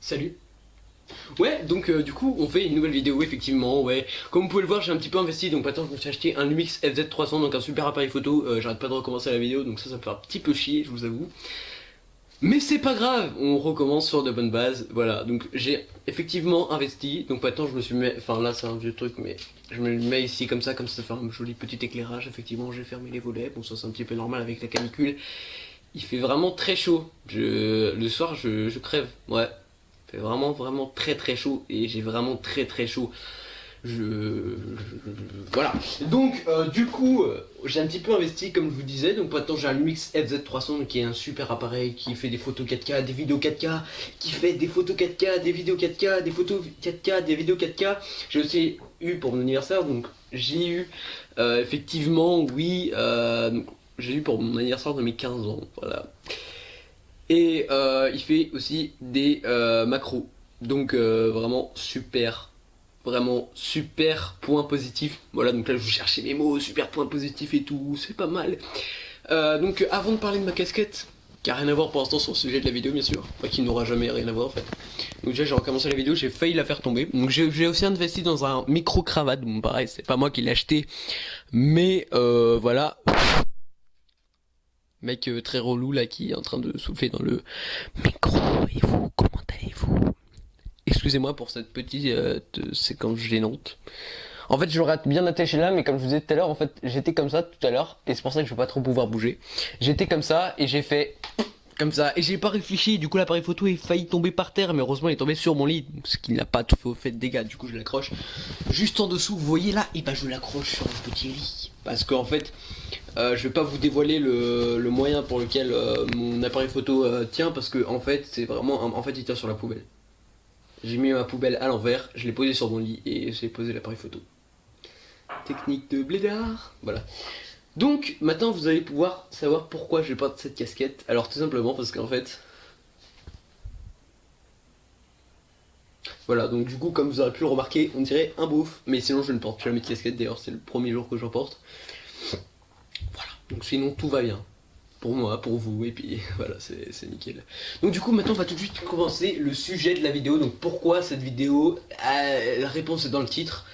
Salut. Ouais, donc du coup, on fait une nouvelle vidéo, effectivement, ouais. Comme vous pouvez le voir, j'ai un petit peu investi, donc maintenant je me suis acheté un Lumix FZ300, donc un super appareil photo. J'arrête pas de recommencer la vidéo, donc ça me fait un petit peu chier, je vous avoue. Mais c'est pas grave, on recommence sur de bonnes bases, voilà. Donc j'ai effectivement investi, donc maintenant je me suis mis, enfin là c'est un vieux truc, mais je me le mets ici comme ça fait un joli petit éclairage. Effectivement, j'ai fermé les volets, bon ça c'est un petit peu normal avec la canicule. Il fait vraiment très chaud, le soir je crève, ouais. Il fait vraiment très chaud et j'ai vraiment très chaud. Voilà. Donc du coup j'ai un petit peu investi comme je vous disais. Donc maintenant j'ai un Lumix FZ300 qui est un super appareil qui fait des photos 4K, des vidéos 4K, qui fait des photos 4K, des vidéos 4K, des photos 4K, des vidéos 4K. J'ai aussi eu pour mon anniversaire, donc j'ai eu effectivement oui j'ai eu pour mon anniversaire de mes 15 ans, voilà. Et il fait aussi des macros. Donc vraiment super point positif. Voilà, donc là je cherchais mes mots, super point positif et tout, c'est pas mal. Donc avant de parler de ma casquette, qui a rien à voir pour l'instant sur le sujet de la vidéo bien sûr, enfin, qui n'aura jamais rien à voir en fait. Donc déjà j'ai recommencé la vidéo, j'ai failli la faire tomber. Donc j'ai aussi investi dans un micro cravate, bon pareil c'est pas moi qui l'ai acheté, mais voilà. Mec très relou là qui est en train de souffler dans le micro. Et vous, comment allez-vous? Excusez-moi pour cette petite séquence gênante. En fait, je l'aurais bien attaché là, mais comme je vous disais tout à l'heure, en fait, j'étais comme ça tout à l'heure, et c'est pour ça que je vais pas trop pouvoir bouger. J'étais comme ça, et j'ai fait comme ça, et j'ai pas réfléchi, du coup l'appareil photo est failli tomber par terre, mais heureusement il est tombé sur mon lit, ce qui n'a pas tout fait de dégâts, du coup je l'accroche juste en dessous, vous voyez là, et bah je l'accroche sur un petit lit. Parce qu'en fait, je vais pas vous dévoiler le moyen pour lequel mon appareil photo tient, parce que en fait, c'est vraiment, en fait il tient sur la poubelle. J'ai mis ma poubelle à l'envers, je l'ai posé sur mon lit et j'ai posé l'appareil photo. Technique de blédard, voilà. Donc maintenant vous allez pouvoir savoir pourquoi je porte cette casquette. Alors tout simplement parce qu'en fait... Voilà, donc du coup comme vous aurez pu le remarquer, on dirait un beauf. Mais sinon je ne porte jamais de casquette, d'ailleurs c'est le premier jour que j'en porte. Voilà, donc sinon tout va bien. Pour moi, pour vous, et puis voilà, c'est nickel. Donc du coup maintenant on va tout de suite commencer le sujet de la vidéo. Donc pourquoi cette vidéo? La réponse est dans le titre.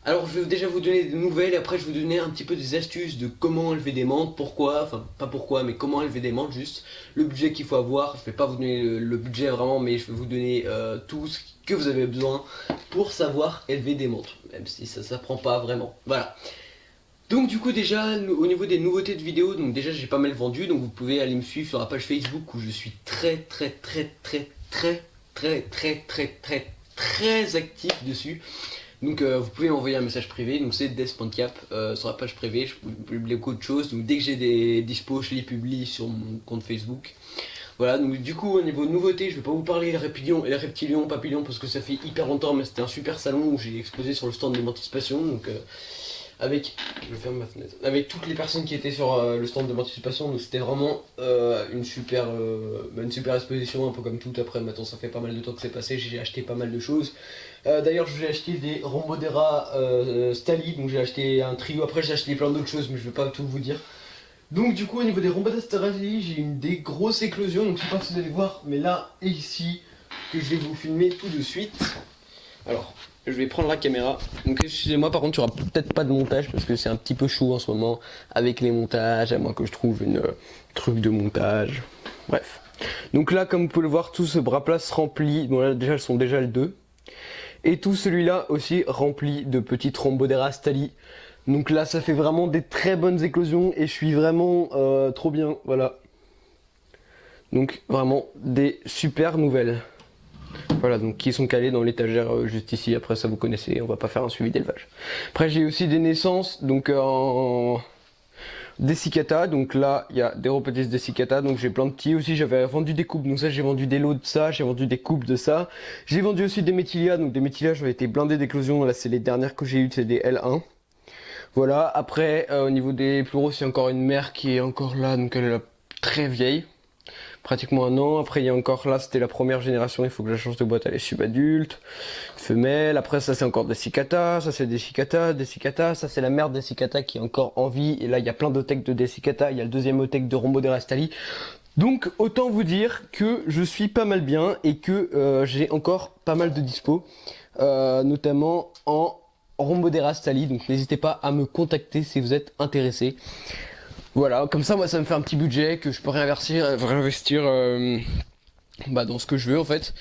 Alors je vais déjà vous donner des nouvelles et après je vais vous donner un petit peu des astuces de comment élever des menthes, pourquoi, enfin pas pourquoi mais comment élever des menthes juste, le budget qu'il faut avoir. Je vais pas vous donner le budget vraiment, mais je vais vous donner tout ce que vous avez besoin pour savoir élever des menthes, même si ça s'apprend pas vraiment, voilà. Donc du coup déjà au niveau des nouveautés de vidéos, donc déjà j'ai pas mal vendu, donc vous pouvez aller me suivre sur la page Facebook où je suis très actif dessus. Donc vous pouvez m'envoyer un message privé, donc c'est des.cap sur la page privée, je publie beaucoup de choses, donc dès que j'ai des dispos je les publie sur mon compte Facebook. Voilà, donc du coup au niveau de nouveautés, je vais pas vous parler les reptilions, papillons parce que ça fait hyper longtemps, mais c'était un super salon où j'ai exposé sur le stand d'Emancipation, donc je ferme ma fenêtre, avec toutes les personnes qui étaient sur le stand de d'Emancipation, donc c'était vraiment une super exposition, un peu comme tout. Après maintenant ça fait pas mal de temps que c'est passé, j'ai acheté pas mal de choses. D'ailleurs j'ai acheté des Rhombodera Stali, donc j'ai acheté un trio, après j'ai acheté plein d'autres choses mais je vais pas tout vous dire. Donc du coup au niveau des Rhombodera Stali, j'ai eu des grosses éclosions, donc je sais pas si vous allez voir, mais là et ici, que je vais vous filmer tout de suite. Alors, je vais prendre la caméra. Donc excusez-moi, par contre, il n'y aura peut-être pas de montage parce que c'est un petit peu chaud en ce moment avec les montages, à moins que je trouve une truc de montage. Bref. Donc là, comme vous pouvez le voir, tout ce bras-plat se remplit. Bon là, déjà, elles sont déjà le 2. Et tout celui-là aussi rempli de petites Rhombodera Stali. Donc là, ça fait vraiment des très bonnes éclosions et je suis vraiment trop bien. Voilà. Donc vraiment des super nouvelles. Voilà, donc qui sont calés dans l'étagère juste ici. Après ça vous connaissez, on va pas faire un suivi d'élevage. Après j'ai aussi des naissances, donc en dessicata. Donc là il y a des repetis dessicata, donc j'ai plein de petits aussi. J'avais vendu des coupes, donc ça j'ai vendu des lots de ça, j'ai vendu des coupes de ça. J'ai vendu aussi des métilias, donc des métilias j'avais été blindé d'éclosion. Là c'est les dernières que j'ai eues, c'est des L1. Voilà, après au niveau des pleuros, il y a encore une mère qui est encore là, donc elle est très vieille. Pratiquement un an. Après il y a encore là, c'était la première génération, il faut que je change de boîte, elle est subadulte, femelle. Après ça c'est encore des dessicata, ça c'est dessicata, ça c'est la mère dessicata qui est encore en vie. Et là il y a plein d'othèques de dessicata, il y a le deuxième othèque de Rhombodera Stali. Donc autant vous dire que je suis pas mal bien et que j'ai encore pas mal de dispo, notamment en Rombodera Stali, donc n'hésitez pas à me contacter si vous êtes intéressé. Voilà, comme ça moi ça me fait un petit budget que je peux réinvestir dans ce que je veux en fait.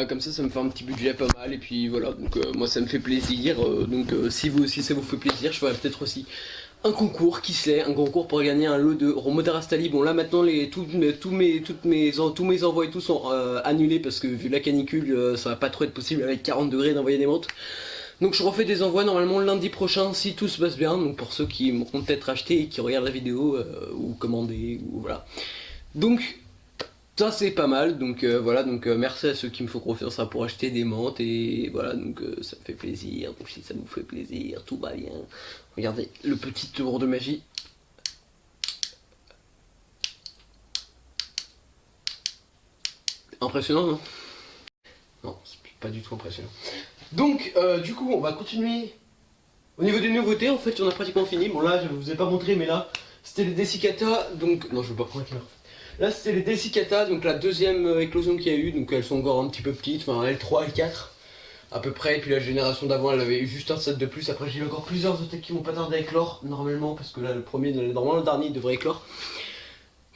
Comme ça me fait un petit budget pas mal et puis voilà, donc moi ça me fait plaisir, si vous aussi ça vous fait plaisir, je ferai peut-être aussi un concours, qui sait, un concours pour gagner un lot de Rombodera Stali. Bon là maintenant tous mes envois et tout sont annulés parce que vu la canicule ça va pas trop être possible avec 40 degrés d'envoyer des montres. Donc je refais des envois normalement lundi prochain si tout se passe bien, donc pour ceux qui m'ont peut-être acheté et qui regardent la vidéo ou commandé ou voilà. Donc ça c'est pas mal, donc voilà, donc merci à ceux qui me font confiance pour acheter des menthes et voilà, donc ça me fait plaisir, donc si ça vous fait plaisir, tout va bien. Regardez le petit tour de magie. Impressionnant, non? Non, c'est pas du tout impressionnant. Donc du coup on va continuer. Au niveau des nouveautés en fait on a pratiquement fini. Bon là je vous ai pas montré mais là c'était les Dessicata, donc non je veux pas prendre la. Là c'était les Dessicata, donc la deuxième éclosion qu'il y a eu, donc elles sont encore un petit peu petites, enfin L3, L4 à peu près, et puis la génération d'avant elle avait eu juste un set de plus, après j'ai eu encore plusieurs autres qui vont pas tarder à éclore normalement, parce que là le premier, normalement le dernier devrait éclore.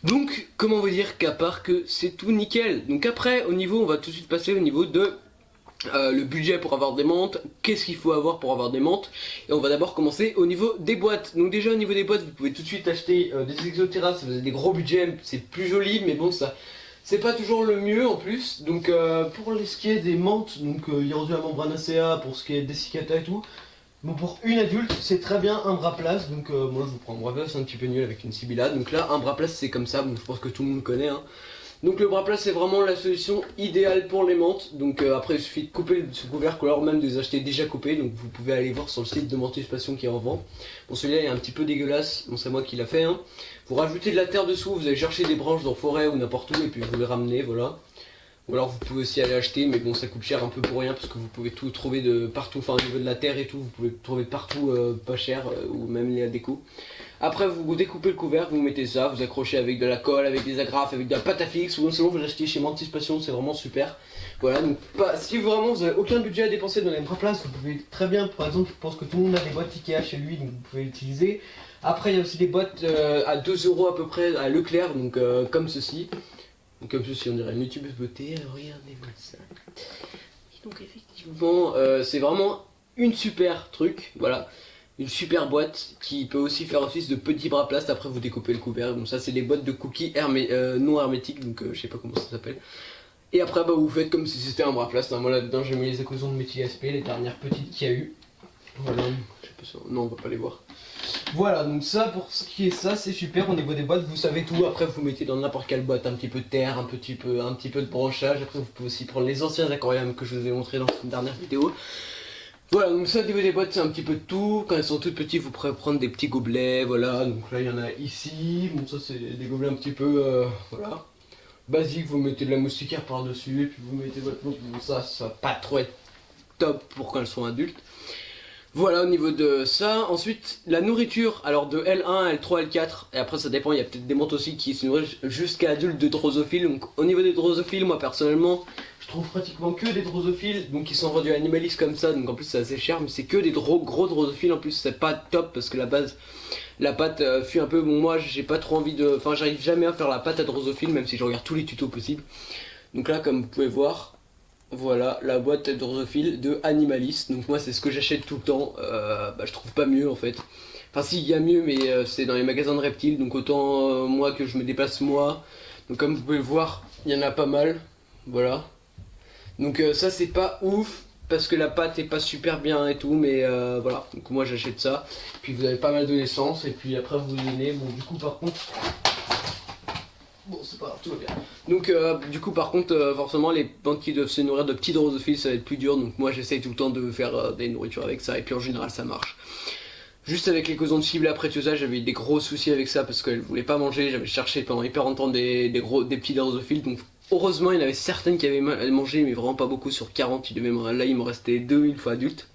Donc comment vous dire qu'à part que c'est tout nickel. Donc après au niveau, on va tout de suite passer au niveau de le budget pour avoir des menthes, qu'est-ce qu'il faut avoir pour avoir des menthes. Et on va d'abord commencer au niveau des boîtes. Donc déjà au niveau des boîtes vous pouvez tout de suite acheter des Exoterra, ça faisait des gros budgets, c'est plus joli mais bon ça c'est pas toujours le mieux en plus. Donc pour ce qui est des menthes, donc il y a rendu la membrane ACA pour ce qui est Dessicata et tout. Bon pour une adulte c'est très bien un bras place, donc moi je vous prends un bras place un petit peu nul avec une Sibilla. Donc là un bras place c'est comme ça, donc je pense que tout le monde connaît hein. Donc le bras plat c'est vraiment la solution idéale pour les menthes. Donc après il suffit de couper ce couvercle, alors même de les acheter déjà coupés. Donc vous pouvez aller voir sur le site de Mentistation qui est en vente. Bon celui-là est un petit peu dégueulasse, bon c'est moi qui l'a fait hein. Vous rajoutez de la terre dessous, vous allez chercher des branches dans la forêt ou n'importe où et puis vous les ramenez, voilà. Ou alors vous pouvez aussi aller acheter, mais bon ça coûte cher un peu pour rien parce que vous pouvez tout trouver de partout, enfin au niveau de la terre et tout, vous pouvez trouver partout pas cher ou même les déco. Après vous découpez le couvercle, vous mettez ça, vous accrochez avec de la colle, avec des agrafes, avec de la pâte à fixe, ou sinon vous l'achetez chez Mentistation, c'est vraiment super. Voilà, donc si vraiment vous avez aucun budget à dépenser dans les bras places, vous pouvez très bien, par exemple, je pense que tout le monde a des boîtes Ikea chez lui, donc vous pouvez l'utiliser. Après il y a aussi des boîtes à 2 € à peu près à Leclerc, donc comme ceci. Donc comme ceci on dirait une youtubeuse beauté, alors regardez-moi ça. Et donc effectivement c'est vraiment une super truc, voilà. Une super boîte qui peut aussi faire office de petit bras plast, après vous découpez le couvercle. Donc ça c'est des boîtes de cookies non hermétiques, donc je sais pas comment ça s'appelle. Et après bah vous faites comme si c'était un bras plast hein. Moi là-dedans j'ai mis les éclosions de méthyle SP, les dernières petites qu'il y a eu. Voilà, je sais pas ça. Non on va pas les voir. Voilà, donc ça pour ce qui est ça c'est super. Au niveau des boîtes vous savez tout, après vous mettez dans n'importe quelle boîte un petit peu de terre, un petit peu de branchage. Après vous pouvez aussi prendre les anciens aquariums que je vous ai montré dans une dernière vidéo. Voilà, donc ça au niveau des boîtes c'est un petit peu de tout. Quand elles sont toutes petites vous pourrez prendre des petits gobelets, voilà. Donc là il y en a ici, bon ça c'est des gobelets un petit peu, voilà. Basique, vous mettez de la moustiquaire par dessus et puis vous mettez votre plante. Bon ça va pas trop être top pour quand elles sont adultes. Voilà au niveau de ça. Ensuite la nourriture, alors de L1, L3, L4, et après ça dépend, il y a peut-être des menthes aussi qui se nourrissent jusqu'à adultes de drosophiles. Donc au niveau des drosophiles, moi personnellement je trouve pratiquement que des drosophiles, donc qui sont vendus à Animalist comme ça, donc en plus c'est assez cher, mais c'est que des gros drosophiles, en plus c'est pas top parce que la base, la pâte fuit un peu. Bon moi j'ai pas trop envie de, enfin j'arrive jamais à faire la pâte à drosophile même si je regarde tous les tutos possibles. Donc là comme vous pouvez voir, voilà la boîte drosophile de Animalist, donc moi c'est ce que j'achète tout le temps, je trouve pas mieux en fait. Enfin si, il y a mieux mais c'est dans les magasins de reptiles, donc autant moi que je me déplace moi. Donc comme vous pouvez le voir, il y en a pas mal, voilà. Donc ça c'est pas ouf parce que la pâte est pas super bien et tout, mais voilà, donc moi j'achète ça. Puis vous avez pas mal de l'essence et puis après vous donnez, bon du coup par contre, bon c'est pas grave, tout va bien. Donc du coup par contre forcément les plantes qui doivent se nourrir de petits drosophiles ça va être plus dur, donc moi j'essaye tout le temps de faire des nourritures avec ça et puis en général ça marche. Juste avec l'éclosion de cible après tout ça, j'avais eu des gros soucis avec ça parce qu'elle voulait pas manger, j'avais cherché pendant hyper longtemps des petits drosophiles, donc heureusement il y en avait certaines qui avaient mangé mais vraiment pas beaucoup sur 40, là il me restait 2 une fois adulte.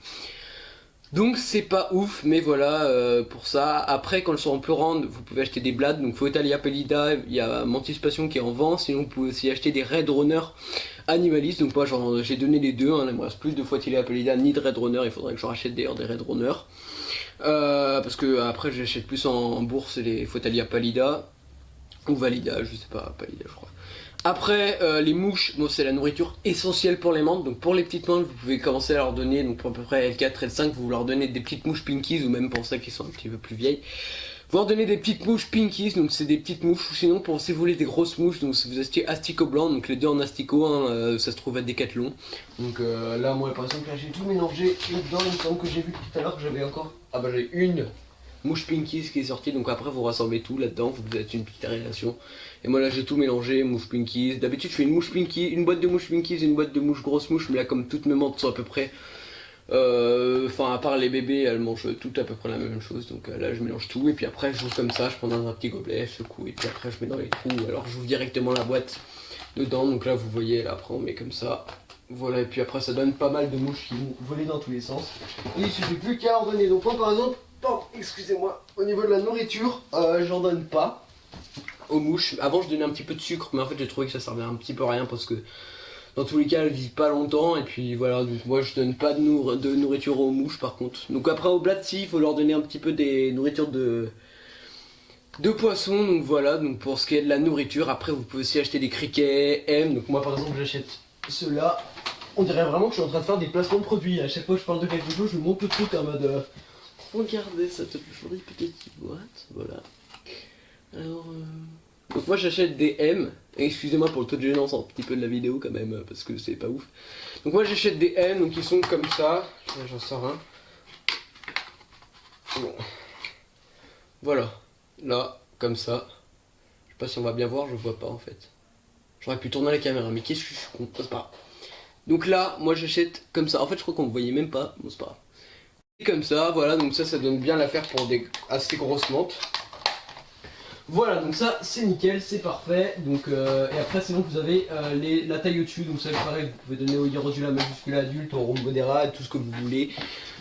Donc c'est pas ouf, mais voilà pour ça. Après, quand elles seront plus grandes, vous pouvez acheter des blades. Donc Photalia pellida, il y a Mantis Passion qui est en vente. Sinon, vous pouvez aussi acheter des Red Runner Animalis. Donc moi, j'ai donné les deux. Hein. Il me reste plus de Photalia pellida ni de Red Runner. Il faudrait que je rachète d'ailleurs des Red Runner. Parce que après, j'achète plus en bourse les Photalia pallida. Ou Valida, je sais pas, pallida je crois. Après, les mouches, bon, c'est la nourriture essentielle pour les menthes. Donc pour les petites menthes, vous pouvez commencer à leur donner, donc pour à peu près L4, L5, vous leur donnez des petites mouches pinkies, ou même pour celles qui sont un petit peu plus vieilles. Vous leur donnez des petites mouches pinkies, donc c'est des petites mouches, ou sinon pour si vous voulez des grosses mouches, donc si vous achetez asticot blanc, donc les deux en asticot, hein, ça se trouve à Decathlon. Donc là, moi par exemple, là j'ai tout mélangé là-dedans, il me semble que j'ai vu tout à l'heure que j'avais encore... Ah bah j'ai une mouche pinkies qui est sortie, donc après vous rassemblez tout là-dedans, vous faites une petite relation. Et moi là j'ai tout mélangé, mouche pinkies. D'habitude je fais une mouche pinkies, une boîte de mouches pinkies et une boîte de mouches grosses mouches, mais là comme toutes mes menthes sont à peu près... Enfin à part les bébés, elles mangent toutes à peu près la même chose, donc là je mélange tout, et puis après je joue comme ça, je prends dans un petit gobelet, je secoue, et puis après je mets dans les trous, alors je joue directement la boîte dedans, donc là vous voyez, là après on met comme ça. Voilà, et puis après ça donne pas mal de mouches qui vont voler dans tous les sens. Et il suffit plus qu'à ordonner. Donc moi par exemple, excusez-moi, au niveau de la nourriture, j'en donne pas aux mouches. Avant je donnais un petit peu de sucre, mais en fait j'ai trouvé que ça servait un petit peu à rien parce que dans tous les cas elles vivent pas longtemps. Et puis voilà, donc moi je donne pas de nourriture aux mouches par contre. Donc après aux blattes, si, il faut leur donner un petit peu des nourritures de poissons. Donc voilà, donc pour ce qui est de la nourriture, après vous pouvez aussi acheter des criquets, M. Donc moi par exemple j'achète ceux-là. On dirait vraiment que je suis en train de faire des placements de produits. À chaque fois que je parle de quelque chose, je monte le truc en mode... Regardez cette jolie petite boîte, voilà. Alors... Donc moi j'achète des M. Excusez-moi pour le taux de gênance un petit peu de la vidéo quand même, parce que c'est pas ouf. Donc moi j'achète des M, donc ils sont comme ça. J'en sors un. Bon. Voilà. Là, comme ça. Je sais pas si on va bien voir, je vois pas en fait. J'aurais pu tourner la caméra, mais qu'est-ce que je suis con, c'est pas grave. Donc là, moi j'achète comme ça. En fait, je crois qu'on ne voyait même pas. Bon, c'est pas grave. Et comme ça, voilà. Donc ça donne bien l'affaire pour des assez grosses menthes. Voilà, donc ça, c'est nickel, c'est parfait. Donc, et après, sinon, vous avez la taille au-dessus. Donc ça, pareil, vous pouvez donner au Hierodula majuscula adulte, au Rhombodera, tout ce que vous voulez.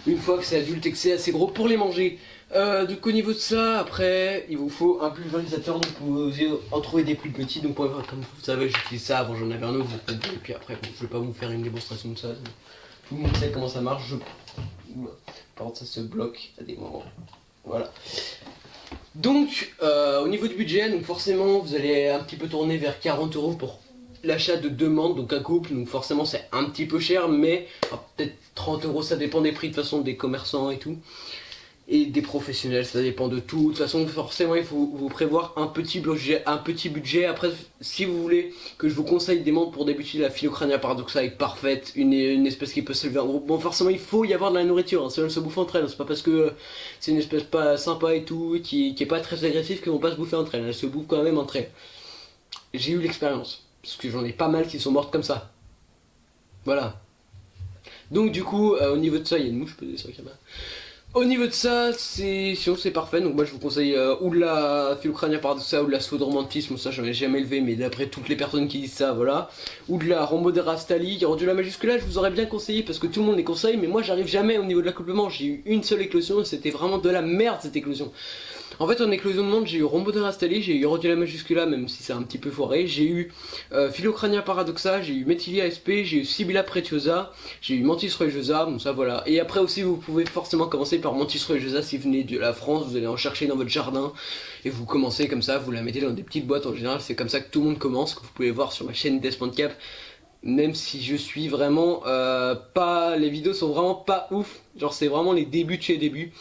Une fois que c'est adulte et que c'est assez gros pour les manger. Donc au niveau de ça, après, il vous faut un pulvérisateur, donc vous pouvez en trouver des plus petits. Donc comme vous savez, j'utilise ça, avant j'en avais un autre, et puis après, bon, je vais pas vous faire une démonstration de ça. Tout le monde sait comment ça marche. Par contre, ça se bloque à des moments. Voilà. Donc au niveau du budget, donc forcément, vous allez un petit peu tourner vers 40 € pour l'achat de deux menthes, donc un couple, donc forcément c'est un petit peu cher, mais peut-être 30 €, ça dépend des prix de toute façon des commerçants et tout. Et des professionnels, ça dépend de tout. De toute façon, forcément, il faut vous prévoir un petit budget. Après, si vous voulez que je vous conseille des menthes pour débuter, la Phylocrania paradoxa est parfaite, une espèce qui peut s'élever en groupe. Bon, forcément, il faut y avoir de la nourriture, hein. Si elles se bouffent entre elles, c'est pas parce que c'est une espèce pas sympa et tout, qui est pas très agressive, qu'elles vont pas se bouffer entre elles. Elles se bouffent quand même entre elles. J'ai eu l'expérience, parce que j'en ai pas mal qui sont mortes comme ça. Voilà. Donc du coup, au niveau de ça, il y a une mouche, je peux sur la caméra. Au niveau de ça, sinon c'est parfait, donc moi je vous conseille ou de la Phylocrania paradoxa ou de la Sphodromantis, moi ça j'en ai jamais élevé, mais d'après toutes les personnes qui disent ça, voilà. Ou de la Rhombodera stali, Hierodula majuscula, je vous aurais bien conseillé parce que tout le monde les conseille, mais moi j'arrive jamais au niveau de l'accouplement, j'ai eu une seule éclosion et c'était vraiment de la merde cette éclosion. En fait en éclosion de menthe j'ai eu Rhombodera stali, j'ai eu Hierodula majuscula même si c'est un petit peu foiré, j'ai eu Phylocrania paradoxa, j'ai eu Methylia sp, j'ai eu Sibylla pretiosa, j'ai eu Mantis religiosa, bon ça voilà. Et après aussi vous pouvez forcément commencer par Mantis religiosa si vous venez de la France, vous allez en chercher dans votre jardin et vous commencez comme ça, vous la mettez dans des petites boîtes en général, c'est comme ça que tout le monde commence, que vous pouvez voir sur ma chaîne Despontcap. Même si je suis vraiment pas... Les vidéos sont vraiment pas ouf, genre c'est vraiment les débuts de chez les débuts.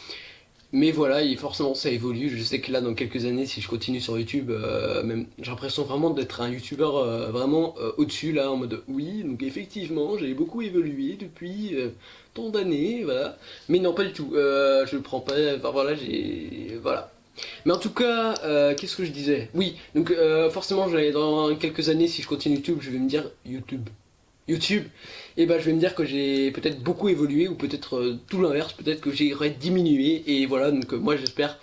Mais voilà, et forcément ça évolue, je sais que là dans quelques années si je continue sur YouTube, même j'ai l'impression vraiment d'être un youtubeur vraiment au-dessus là en mode oui, donc effectivement j'ai beaucoup évolué depuis tant d'années, voilà. Mais non pas du tout, je le prends pas, enfin voilà voilà. Mais en tout cas, qu'est-ce que je disais? Oui, donc forcément dans quelques années si je continue YouTube, je vais me dire YouTube, et bah je vais me dire que j'ai peut-être beaucoup évolué ou peut-être tout l'inverse, peut-être que j'aurais diminué et voilà donc moi j'espère.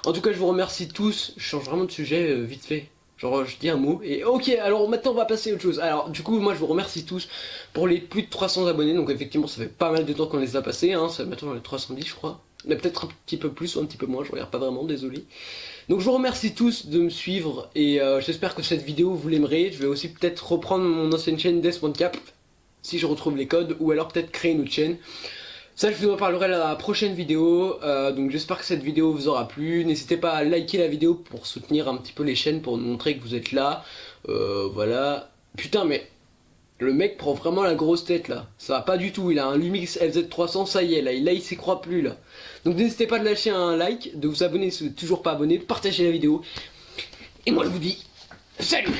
En tout cas je vous remercie tous, je change vraiment de sujet vite fait. Genre je dis un mot et ok, alors maintenant on va passer à autre chose. Alors du coup moi je vous remercie tous pour les plus de 300 abonnés, donc effectivement ça fait pas mal de temps qu'on les a passés, hein. Ça va maintenant dans les 310 je crois. Mais peut-être un petit peu plus ou un petit peu moins, je regarde pas vraiment, désolé. Donc je vous remercie tous de me suivre et j'espère que cette vidéo vous l'aimerez. Je vais aussi peut-être reprendre mon ancienne chaîne DesPointCap si je retrouve les codes, ou alors peut-être créer une autre chaîne. Ça je vous en parlerai à la prochaine vidéo, donc j'espère que cette vidéo vous aura plu. N'hésitez pas à liker la vidéo pour soutenir un petit peu les chaînes, pour montrer que vous êtes là. Voilà. Putain mais le mec prend vraiment la grosse tête là. Ça va pas du tout, il a un Lumix LZ300, ça y est là il s'y croit plus là. Donc n'hésitez pas de lâcher un like, de vous abonner si vous n'êtes toujours pas abonné, de partager la vidéo. Et moi je vous dis, salut!